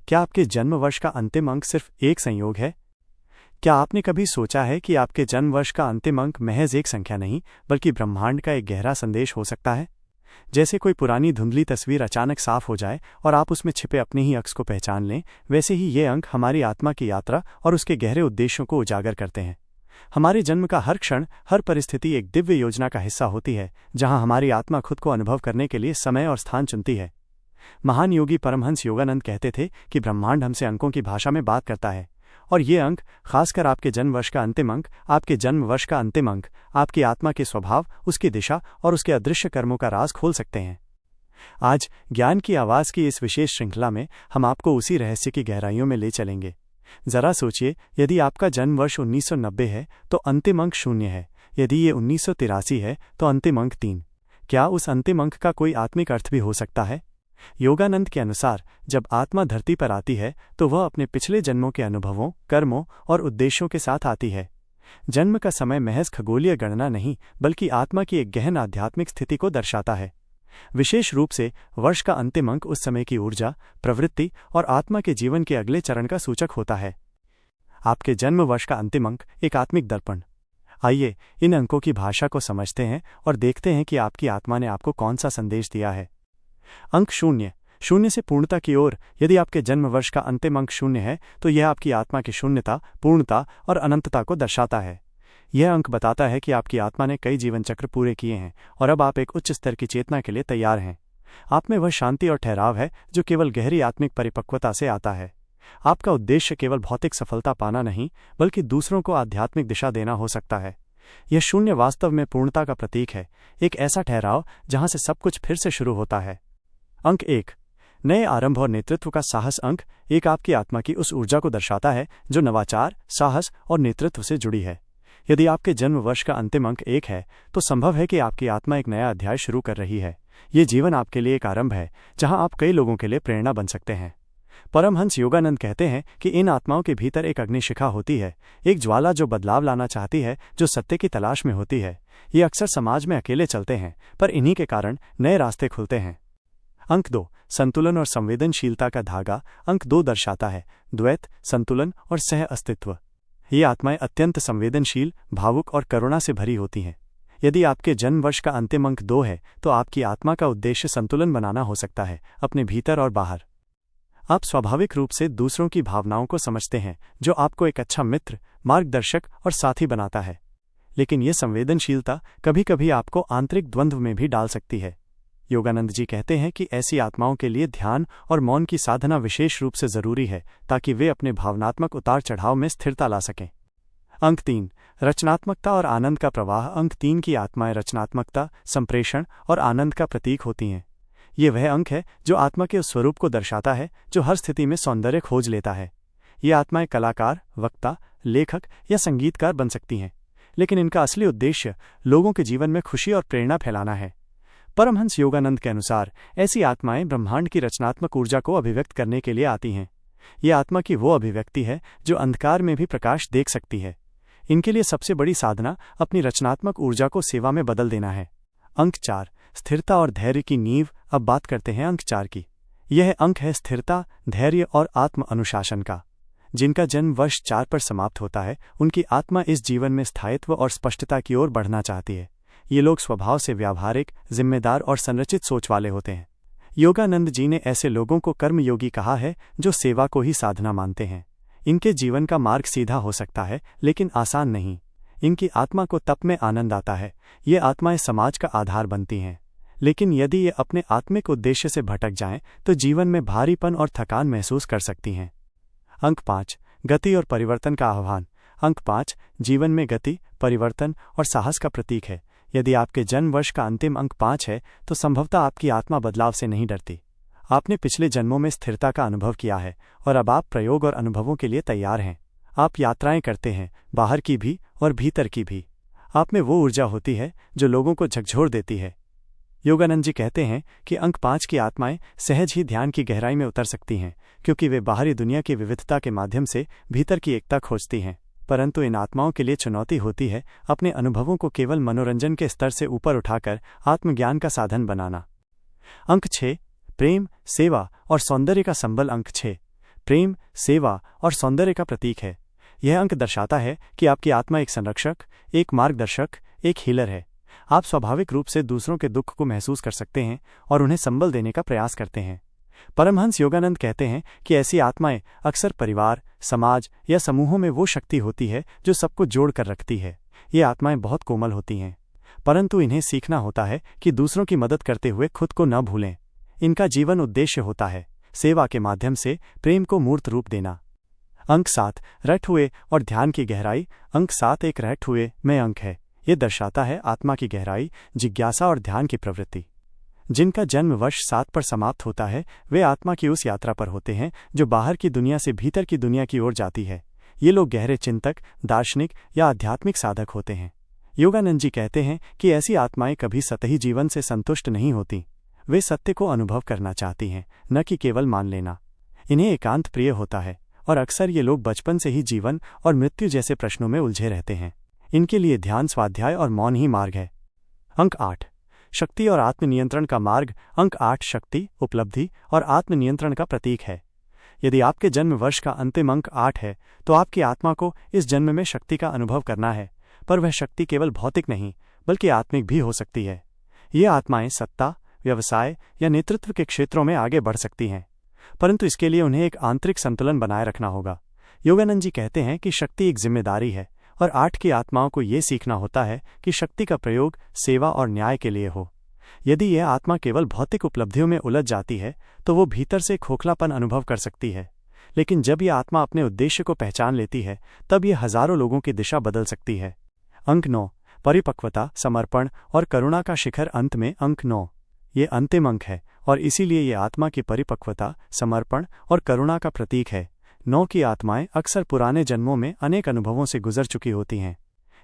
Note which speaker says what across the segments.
Speaker 1: क्या आपके जन्म वर्ष का अंतिम अंक सिर्फ एक संयोग है? क्या आपने कभी सोचा है कि आपके जन्म वर्ष का अंतिम अंक महज एक संख्या नहीं, बल्कि ब्रह्मांड का एक गहरा संदेश हो सकता है? जैसे कोई पुरानी धुंधली तस्वीर अचानक साफ हो जाए और आप उसमें छिपे अपने ही अक्स को पहचान लें, वैसे ही ये अंक हमारी आत्मा की यात्रा और उसके गहरे उद्देश्यों को उजागर करते हैं। हमारे जन्म का हर क्षण, हर परिस्थिति एक दिव्य योजना का हिस्सा होती है, जहां हमारी आत्मा खुद को अनुभव करने के लिए समय और स्थान चुनती है। महान योगी परमहंस योगानंद कहते थे कि ब्रह्मांड हमसे अंकों की भाषा में बात करता है, और ये अंक, खासकर आपके जन्म वर्ष का अंतिम अंक, आपके जन्म वर्ष का अंतिम अंक, आपकी आत्मा के स्वभाव, उसकी दिशा और उसके अदृश्य कर्मों का राज खोल सकते हैं। आज ज्ञान की आवाज़ की इस विशेष श्रृंखला में हम आपको उसी रहस्य की गहराइयों में ले चलेंगे। जरा सोचिए, यदि आपका जन्म वर्ष 1990 है तो अंतिम अंक 0 है। यदि ये 1983 है तो अंतिम अंक 3। क्या उस अंतिम अंक का कोई आत्मिक अर्थ भी हो सकता है? योगानंद के अनुसार, जब आत्मा धरती पर आती है तो वह अपने पिछले जन्मों के अनुभवों, कर्मों और उद्देश्यों के साथ आती है। जन्म का समय महज खगोलीय गणना नहीं, बल्कि आत्मा की एक गहन आध्यात्मिक स्थिति को दर्शाता है। विशेष रूप से वर्ष का अंतिम अंक उस समय की ऊर्जा, प्रवृत्ति और आत्मा के जीवन के अगले चरण का सूचक होता है। आपके जन्म वर्ष का अंतिम अंक एक आत्मिक दर्पण। आइए इन अंकों की भाषा को समझते हैं और देखते हैं कि आपकी आत्मा ने आपको कौन सा संदेश दिया है। अंक 0, 0 से पूर्णता की ओर। यदि आपके जन्म वर्ष का अंतिम अंक 0 है तो यह आपकी आत्मा की शून्यता, पूर्णता और अनंतता को दर्शाता है। यह अंक बताता है कि आपकी आत्मा ने कई जीवन चक्र पूरे किए हैं और अब आप एक उच्च स्तर की चेतना के लिए तैयार हैं। आप में वह शांति और ठहराव है जो केवल गहरी आत्मिक परिपक्वता से आता है। आपका उद्देश्य केवल भौतिक सफलता पाना नहीं, बल्कि दूसरों को आध्यात्मिक दिशा देना हो सकता है। यह 0 वास्तव में पूर्णता का प्रतीक है, एक ऐसा ठहराव जहां से सब कुछ फिर से शुरू होता है। अंक 1, नए आरंभ और नेतृत्व का साहस। अंक 1 आपकी आत्मा की उस ऊर्जा को दर्शाता है जो नवाचार, साहस और नेतृत्व से जुड़ी है। यदि आपके जन्म वर्ष का अंतिम अंक 1 है तो संभव है कि आपकी आत्मा एक नया अध्याय शुरू कर रही है। ये जीवन आपके लिए एक आरंभ है जहां आप कई लोगों के लिए प्रेरणा बन सकते हैं। परमहंस योगानंद कहते हैं कि इन आत्माओं के भीतर एक अग्निशिखा होती है, एक ज्वाला जो बदलाव लाना चाहती है, जो सत्य की तलाश में होती है। ये अक्सर समाज में अकेले चलते हैं, पर इन्हीं के कारण नए रास्ते खुलते हैं। अंक 2, संतुलन और संवेदनशीलता का धागा। अंक 2 दर्शाता है द्वैत, संतुलन और सह अस्तित्व। ये आत्माएं अत्यंत संवेदनशील, भावुक और करुणा से भरी होती हैं। यदि आपके जन्म वर्ष का अंतिम अंक 2 है तो आपकी आत्मा का उद्देश्य संतुलन बनाना हो सकता है, अपने भीतर और बाहर। आप स्वाभाविक रूप से दूसरों की भावनाओं को समझते हैं, जो आपको एक अच्छा मित्र, मार्गदर्शक और साथी बनाता है। लेकिन यह संवेदनशीलता कभी कभी आपको आंतरिक द्वंद्व में भी डाल सकती है। योगानंद जी कहते हैं कि ऐसी आत्माओं के लिए ध्यान और मौन की साधना विशेष रूप से जरूरी है, ताकि वे अपने भावनात्मक उतार चढ़ाव में स्थिरता ला सकें। अंक 3, रचनात्मकता और आनंद का प्रवाह। अंक 3 की आत्माएं रचनात्मकता, संप्रेषण और आनंद का प्रतीक होती हैं। ये वह अंक है जो आत्मा के उस स्वरूप को दर्शाता है जो हर स्थिति में सौंदर्य खोज लेता है। ये आत्माएं कलाकार, वक्ता, लेखक या संगीतकार बन सकती हैं, लेकिन इनका असली उद्देश्य लोगों के जीवन में खुशी और प्रेरणा फैलाना है। परमहंस योगानंद के अनुसार ऐसी आत्माएं ब्रह्मांड की रचनात्मक ऊर्जा को अभिव्यक्त करने के लिए आती हैं। ये आत्मा की वो अभिव्यक्ति है जो अंधकार में भी प्रकाश देख सकती है। इनके लिए सबसे बड़ी साधना अपनी रचनात्मक ऊर्जा को सेवा में बदल देना है। अंक 4, स्थिरता और धैर्य की नींव। अब बात करते हैं अंक 4 की। यह अंक है स्थिरता, धैर्य और आत्म अनुशासन का। जिनका जन्म वर्ष 4 पर समाप्त होता है, उनकी आत्मा इस जीवन में स्थायित्व और स्पष्टता की ओर बढ़ना चाहती है। ये लोग स्वभाव से व्यावहारिक, जिम्मेदार और संरचित सोच वाले होते हैं। योगानंद जी ने ऐसे लोगों को कर्मयोगी कहा है, जो सेवा को ही साधना मानते हैं। इनके जीवन का मार्ग सीधा हो सकता है, लेकिन आसान नहीं। इनकी आत्मा को तप में आनंद आता है। ये आत्माएं समाज का आधार बनती हैं, लेकिन यदि ये अपने आत्मिक उद्देश्य से भटक जाएं, तो जीवन में भारीपन और थकान महसूस कर सकती हैं। अंक 5, गति और परिवर्तन का आह्वान। अंक 5 जीवन में गति, परिवर्तन और साहस का प्रतीक है। यदि आपके जन्म वर्ष का अंतिम अंक 5 है तो संभवतः आपकी आत्मा बदलाव से नहीं डरती। आपने पिछले जन्मों में स्थिरता का अनुभव किया है और अब आप प्रयोग और अनुभवों के लिए तैयार हैं। आप यात्राएं करते हैं, बाहर की भी और भीतर की भी। आप में वो ऊर्जा होती है जो लोगों को झकझोर देती है। योगानंद जी कहते हैं कि अंक 5 की आत्माएं सहज ही ध्यान की गहराई में उतर सकती हैं, क्योंकि वे बाहरी दुनिया की विविधता के माध्यम से भीतर की एकता खोजती हैं। परंतु इन आत्माओं के लिए चुनौती होती है अपने अनुभवों को केवल मनोरंजन के स्तर से ऊपर उठाकर आत्मज्ञान का साधन बनाना। अंक 6, प्रेम, सेवा और सौंदर्य का संबल। अंक 6, प्रेम, सेवा और सौंदर्य का प्रतीक है। यह अंक दर्शाता है कि आपकी आत्मा एक संरक्षक, एक मार्गदर्शक, एक हीलर है। आप स्वाभाविक रूप से दूसरों के दुख को महसूस कर सकते हैं और उन्हें संबल देने का प्रयास करते हैं। परमहंस योगानंद कहते हैं कि ऐसी आत्माएं अक्सर परिवार, समाज या समूहों में वो शक्ति होती है जो सबको जोड़ कर रखती है। ये आत्माएं बहुत कोमल होती हैं, परंतु इन्हें सीखना होता है कि दूसरों की मदद करते हुए खुद को न भूलें। इनका जीवन उद्देश्य होता है सेवा के माध्यम से प्रेम को मूर्त रूप देना। अंक 7 रट हुए और ध्यान की गहराई। अंक 7 एक रट हुए में अंक है। ये दर्शाता है आत्मा की गहराई, जिज्ञासा और ध्यान की प्रवृत्ति। जिनका जन्म वर्ष 7 पर समाप्त होता है वे आत्मा की उस यात्रा पर होते हैं जो बाहर की दुनिया से भीतर की दुनिया की ओर जाती है। ये लोग गहरे चिंतक, दार्शनिक या आध्यात्मिक साधक होते हैं। योगानंद जी कहते हैं कि ऐसी आत्माएं कभी सतही जीवन से संतुष्ट नहीं होती। वे सत्य को अनुभव करना चाहती हैं, न कि केवल मान लेना। इन्हें एकांत प्रिय होता है और अक्सर ये लोग बचपन से ही जीवन और मृत्यु जैसे प्रश्नों में उलझे रहते हैं। इनके लिए ध्यान, स्वाध्याय और मौन ही मार्ग है। अंक 8 शक्ति और आत्मनियंत्रण का मार्ग। अंक 8 शक्ति, उपलब्धि और आत्मनियंत्रण का प्रतीक है। यदि आपके जन्म वर्ष का अंतिम अंक 8 है तो आपकी आत्मा को इस जन्म में शक्ति का अनुभव करना है, पर वह शक्ति केवल भौतिक नहीं बल्कि आत्मिक भी हो सकती है। ये आत्माएं सत्ता, व्यवसाय या नेतृत्व के क्षेत्रों में आगे बढ़ सकती हैं, परंतु इसके लिए उन्हें एक आंतरिक संतुलन बनाए रखना होगा। योगानंद जी कहते हैं कि शक्ति एक जिम्मेदारी है और 8 की आत्माओं को ये सीखना होता है कि शक्ति का प्रयोग सेवा और न्याय के लिए हो। यदि यह आत्मा केवल भौतिक उपलब्धियों में उलझ जाती है तो वो भीतर से खोखलापन अनुभव कर सकती है, लेकिन जब यह आत्मा अपने उद्देश्य को पहचान लेती है तब यह हजारों लोगों की दिशा बदल सकती है। अंक 9 परिपक्वता, समर्पण और करुणा का शिखर। अंत में अंक 9 ये अंतिम अंक है और इसीलिए ये आत्मा की परिपक्वता, समर्पण और करुणा का प्रतीक है। 9 की आत्माएं अक्सर पुराने जन्मों में अनेक अनुभवों से गुजर चुकी होती हैं।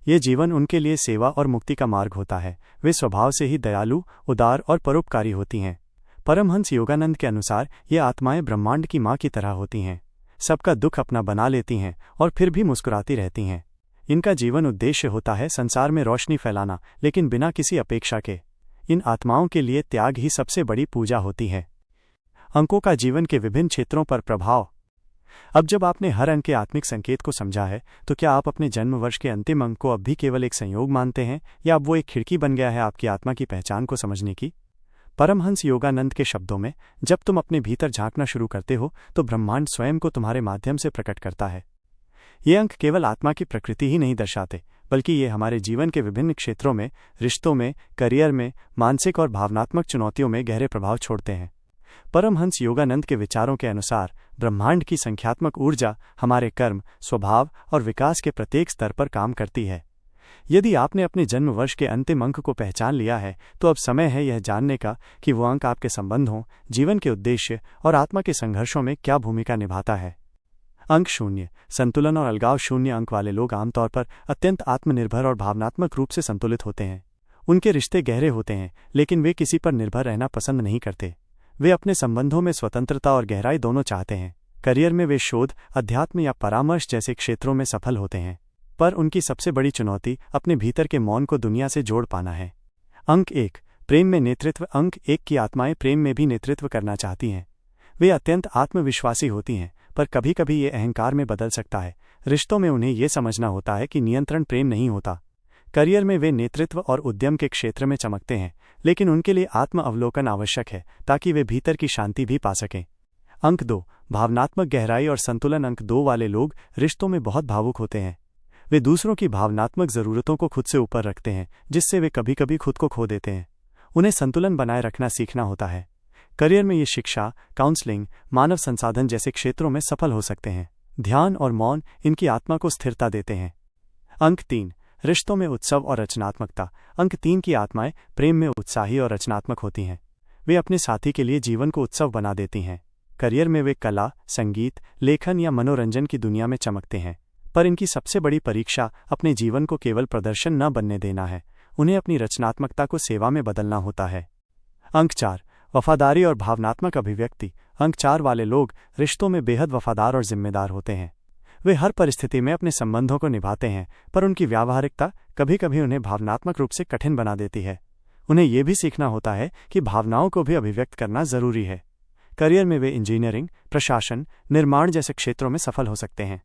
Speaker 1: ये जीवन उनके लिए सेवा और मुक्ति का मार्ग होता है। वे स्वभाव से ही दयालु, उदार और परोपकारी होती हैं। परमहंस योगानंद के अनुसार ये आत्माएं ब्रह्मांड की माँ की तरह होती हैं। सबका दुख अपना बना लेती हैं और फिर भी मुस्कुराती रहती हैं। इनका जीवन उद्देश्य होता है संसार में रोशनी फैलाना, लेकिन बिना किसी अपेक्षा के। इन आत्माओं के लिए त्याग ही सबसे बड़ी पूजा होती है। अंकों का जीवन के विभिन्न क्षेत्रों पर प्रभाव। अब जब आपने हर अंक के आत्मिक संकेत को समझा है तो क्या आप अपने जन्म वर्ष के अंतिम अंक को अब भी केवल एक संयोग मानते हैं या अब वो एक खिड़की बन गया है आपकी आत्मा की पहचान को समझने की? परमहंस योगानंद के शब्दों में, जब तुम अपने भीतर झांकना शुरू करते हो तो ब्रह्मांड स्वयं को तुम्हारे माध्यम से प्रकट करता है। ये अंक केवल आत्मा की प्रकृति ही नहीं दर्शाते, बल्कि ये हमारे जीवन के विभिन्न क्षेत्रों में, रिश्तों में, करियर में, मानसिक और भावनात्मक चुनौतियों में गहरे प्रभाव छोड़ते हैं। परमहंस योगानंद के विचारों के अनुसार ब्रह्मांड की संख्यात्मक ऊर्जा हमारे कर्म, स्वभाव और विकास के प्रत्येक स्तर पर काम करती है। यदि आपने अपने जन्म वर्ष के अंतिम अंक को पहचान लिया है तो अब समय है यह जानने का कि वो अंक आपके संबंधों, जीवन के उद्देश्य और आत्मा के संघर्षों में क्या भूमिका निभाता है। अंक 0 संतुलन और अलगाव। 0 अंक वाले लोग आमतौर पर अत्यंत आत्मनिर्भर और भावनात्मक रूप से संतुलित होते हैं। उनके रिश्ते गहरे होते हैं, लेकिन वे किसी पर निर्भर रहना पसंद नहीं करते। वे अपने संबंधों में स्वतंत्रता और गहराई दोनों चाहते हैं। करियर में वे शोध, अध्यात्म या परामर्श जैसे क्षेत्रों में सफल होते हैं, पर उनकी सबसे बड़ी चुनौती अपने भीतर के मौन को दुनिया से जोड़ पाना है। अंक 1 प्रेम में नेतृत्व। अंक 1 की आत्माएं प्रेम में भी नेतृत्व करना चाहती हैं। वे अत्यंत आत्मविश्वासी होती हैं, पर कभी कभी ये अहंकार में बदल सकता है। रिश्तों में उन्हें ये समझना होता है कि नियंत्रण प्रेम नहीं होता। करियर में वे नेतृत्व और उद्यम के क्षेत्र में चमकते हैं, लेकिन उनके लिए आत्म अवलोकन आवश्यक है ताकि वे भीतर की शांति भी पा सकें। अंक 2 भावनात्मक गहराई और संतुलन। अंक 2 वाले लोग रिश्तों में बहुत भावुक होते हैं। वे दूसरों की भावनात्मक जरूरतों को खुद से ऊपर रखते हैं, जिससे वे कभी कभी खुद को खो देते हैं। उन्हें संतुलन बनाए रखना सीखना होता है। करियर में ये शिक्षा, काउंसलिंग, मानव संसाधन जैसे क्षेत्रों में सफल हो सकते हैं। ध्यान और मौन इनकी आत्मा को स्थिरता देते हैं। अंक 3 रिश्तों में उत्सव और रचनात्मकता। अंक 3 की आत्माएं प्रेम में उत्साही और रचनात्मक होती हैं। वे अपने साथी के लिए जीवन को उत्सव बना देती हैं। करियर में वे कला, संगीत, लेखन या मनोरंजन की दुनिया में चमकते हैं, पर इनकी सबसे बड़ी परीक्षा अपने जीवन को केवल प्रदर्शन न बनने देना है। उन्हें अपनी रचनात्मकता को सेवा में बदलना होता है। अंक 4 वफादारी और भावनात्मक अभिव्यक्ति। अंक 4 वाले लोग रिश्तों में बेहद वफादार और जिम्मेदार होते हैं। वे हर परिस्थिति में अपने संबंधों को निभाते हैं, पर उनकी व्यावहारिकता कभी कभी उन्हें भावनात्मक रूप से कठिन बना देती है। उन्हें यह भी सीखना होता है कि भावनाओं को भी अभिव्यक्त करना जरूरी है। करियर में वे इंजीनियरिंग, प्रशासन, निर्माण जैसे क्षेत्रों में सफल हो सकते हैं।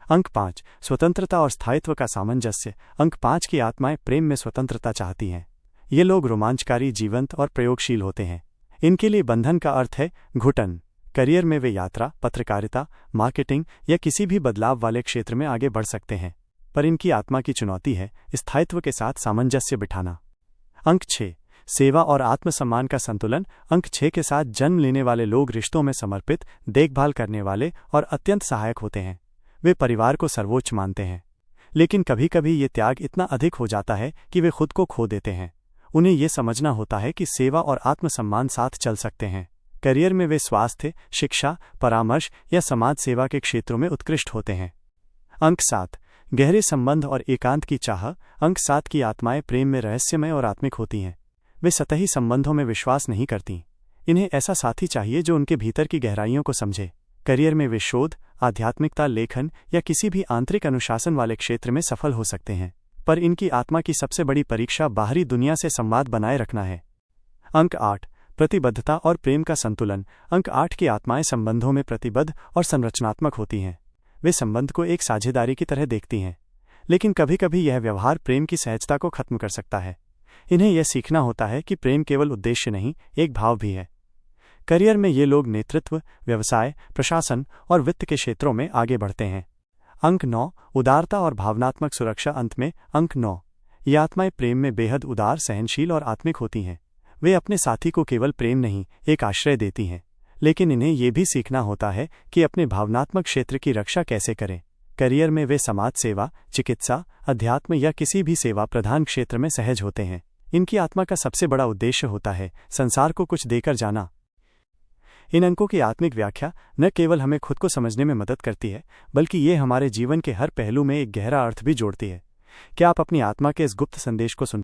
Speaker 1: अंक 5, स्वतंत्रता और स्थायित्व का सामंजस्य। अंक 5 की आत्माएं प्रेम में स्वतंत्रता चाहती हैं। ये लोग रोमांचकारी, जीवंत और प्रयोगशील होते हैं। इनके लिए बंधन का अर्थ है घुटन। करियर में वे यात्रा, पत्रकारिता, मार्केटिंग या किसी भी बदलाव वाले क्षेत्र में आगे बढ़ सकते हैं, पर इनकी आत्मा की चुनौती है स्थायित्व के साथ सामंजस्य बिठाना। अंक 6, सेवा और आत्मसम्मान का संतुलन। अंक 6 के साथ जन्म लेने वाले लोग रिश्तों में समर्पित, देखभाल करने वाले और अत्यंत सहायक होते हैं। वे परिवार को सर्वोच्च मानते हैं, लेकिन कभी कभी ये त्याग इतना अधिक हो जाता है कि वे खुद को खो देते हैं। उन्हें ये समझना होता है कि सेवा और आत्मसम्मान साथ चल सकते हैं। करियर में वे स्वास्थ्य, शिक्षा, परामर्श या समाज सेवा के क्षेत्रों में उत्कृष्ट होते हैं। अंक 7, गहरे संबंध और एकांत की चाह। अंक 7 की आत्माएं प्रेम में रहस्यमय और आत्मिक होती हैं। वे सतही संबंधों में विश्वास नहीं करती। इन्हें ऐसा साथी चाहिए जो उनके भीतर की गहराइयों को समझे। करियर में वे शोध, आध्यात्मिकता, लेखन या किसी भी आंतरिक अनुशासन वाले क्षेत्र में सफल हो सकते हैं, पर इनकी आत्मा की सबसे बड़ी परीक्षा बाहरी दुनिया से संवाद बनाए रखना है। अंक 8, प्रतिबद्धता और प्रेम का संतुलन। अंक 8 की आत्माएं संबंधों में प्रतिबद्ध और संरचनात्मक होती हैं। वे संबंध को एक साझेदारी की तरह देखती हैं, लेकिन कभी कभी यह व्यवहार प्रेम की सहजता को खत्म कर सकता है। इन्हें यह सीखना होता है कि प्रेम केवल उद्देश्य नहीं, एक भाव भी है। करियर में ये लोग नेतृत्व, व्यवसाय, प्रशासन और वित्त के क्षेत्रों में आगे बढ़ते हैं। अंक 9, उदारता और भावनात्मक सुरक्षा। अंत में अंक 9, ये आत्माएं प्रेम में बेहद उदार, सहनशील और आत्मिक होती हैं। वे अपने साथी को केवल प्रेम नहीं, एक आश्रय देती हैं, लेकिन इन्हें यह भी सीखना होता है कि अपने भावनात्मक क्षेत्र की रक्षा कैसे करें। करियर में वे समाज सेवा, चिकित्सा, अध्यात्म या किसी भी सेवा प्रधान क्षेत्र में सहज होते हैं। इनकी आत्मा का सबसे बड़ा उद्देश्य होता है संसार को कुछ देकर जाना। इन अंकों की आत्मिक व्याख्या न केवल हमें खुद को समझने में मदद करती है, बल्कि ये हमारे जीवन के हर पहलू में एक गहरा अर्थ भी जोड़ती है। क्या आप अपनी आत्मा के इस गुप्त संदेश को सुन